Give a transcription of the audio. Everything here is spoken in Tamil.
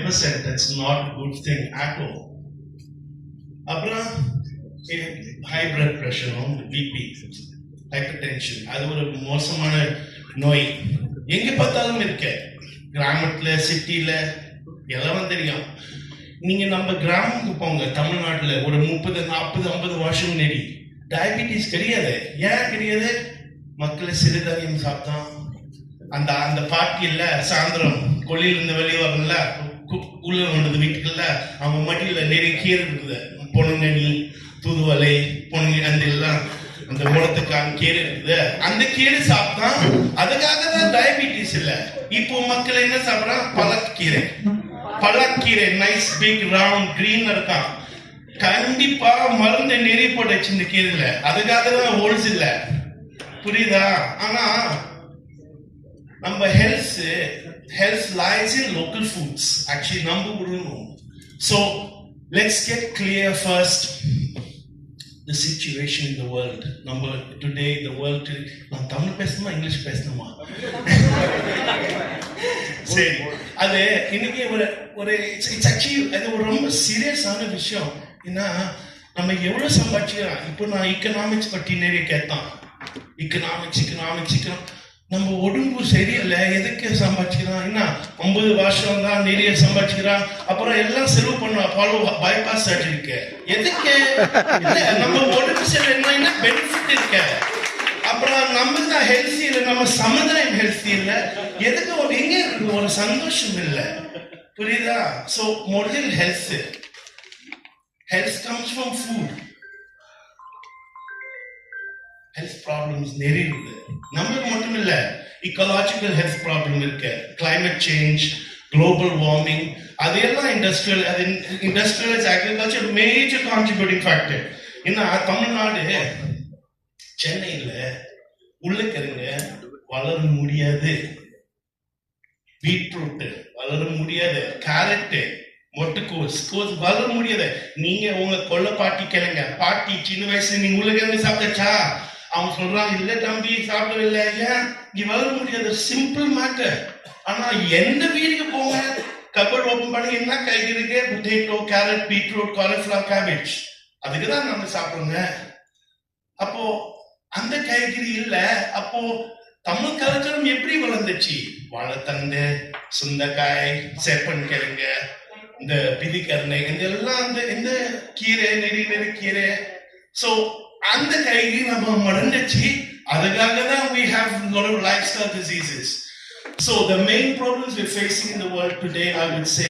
100% that's not a good thing at all. அப்புறம் ஹை பிளட் ப்ரெஷரும் பிபி ஹைப்பர் டென்ஷன் அது ஒரு மோசமான நோய் எங்க பார்த்தாலும் இருக்க கிராமத்துல சிட்டில எல்லாம் தெரியும். நீங்க நம்ம கிராமத்துக்கு போங்க தமிழ்நாட்டுல ஒரு 30, 40, 50 வருஷம் முன்னாடி டயபிட்டிஸ் கிடையாது. ஏன் கிடையாது? மக்களை சிறுதானியம் சாப்பிட்டான். அந்த அந்த பாட்டியில சாயந்தரம் கொள்ளியில இருந்து வெளியே வரல உள்ள வந்தது வீட்டுக்குள்ள அவங்க மடியில நிறைய கீரை இருக்குது. பொணங்கனி, தூதுவலை, பொணங்கி அந்த எல்லாம் அந்த உலகத்துக்கான கீரை இருக்குது. அந்த கீரை சாப்பிட்டா அதுக்காக தான் டயபிட்டிஸ் இல்ல. இப்போ மக்கள் என்ன சாப்பிடறான்? பழக்கீரை. பழக்கீரை நைஸ் பிக் ரவுண்ட் கிரீன் இருக்கான். கண்டிப்பா மருந்து நிறைய போட்டுச்சு இந்த கீரையில. அதுக்காக தான் ஓல்ஸ் இல்ல. புரியுதா? ஆனா நம்ம health lies in local foods. Actually, number one. So let's get clear first the situation in the world. Number today, the world. நான் தமிழ் பேசணுமா இங்கிலீஷ் பேசணுமா? சரி, அது இன்னைக்கு ஒரு இட்ஸ் ஆக்சுவலி அது ஒரு ரொம்ப சீரியஸான விஷயம். ஏன்னா நம்ம எவ்வளவு சம்பாதிக்கிறோம். இப்போ நான் எக்கனாமிக்ஸ் பற்றி நிறைய கேட்டான். எக்கனாமிக்ஸ் நம்ம உடம்பு சரியில்லை. எதுக்கு சம்பாதிக்கிறான்? என்ன 50 வருஷம் தான் நிறைய சம்பாதிக்கிறான். அப்புறம் எல்லாம் செலவு பண்ணுவான். ஃபாலோ பைபாஸ் சர்ஜரிக்கு எதுக்கு? நம்ம உடம்பு சரியில்லை, என்ன பெனிஃபிட் இருக்கு? அப்புறம் நம்ம தான் ஹெல்த்தி இல்லை, நம்ம சமுதாயம் ஹெல்த்தி இல்லை. எதுக்கு? ஒரு எங்க இருக்கு ஒரு சந்தோஷம் இல்லை. புரியுதா? ஸோ முதல் health comes from food. Health problems நிறைய இருக்கு. நம்மளுக்கு மட்டும் இல்ல, இக்கலாஜிக்கல் ஹெல்த் ப்ராப்ளம் இருக்கு. கிளைமேட் சேஞ்ச், குளோபல் வார்மிங், அதெல்லாம் industrial agriculture major contributing factor. ஏன்னா தமிழ்நாடு சென்னையில உருளைக்கிழங்க வளர முடியாது, பீட்ரூட் வளர முடியாது, கேரட், மொட்டுக்கோஸ் வளர முடியாது. நீங்க உங்க கொள்ள பாட்டி கிழங்க பாட்டி சின்ன வயசுல நீங்க உருளைக்கிழங்கு சாப்பிட்டா அவங்க சொல்றாங்க இல்ல தம்பி சாப்பிடவில்லை. ஏன்? நீ வளர முடியாது. Simple matter. ஆனா எந்த வீட்டுக்கு போங்க, கபோர்ட் ஓபன் பண்ணி என்ன காய்கறி இருக்கு? Potato, carrot, beetroot, cauliflower, cabbage. அதுக்குதான் நம்ம சாப்பிடுங்க. அப்போ அந்த காய்கறி இல்ல. அப்போ தமிழ் கலாச்சாரம் எப்படி வளர்ந்துச்சு? வாழைத்தண்டு, சுண்டைக்காய், சேப்பன் கிழங்கு, இந்த பிதிக்கரணை, இதெல்லாம் இந்த கீரை, நிறைய கீரை. சோ அந்த காய்கறி நம்ம மறந்துச்சு. அதுக்காக தான் we have a lot of lifestyle diseases. So the main problems we're facing in the world today, I would say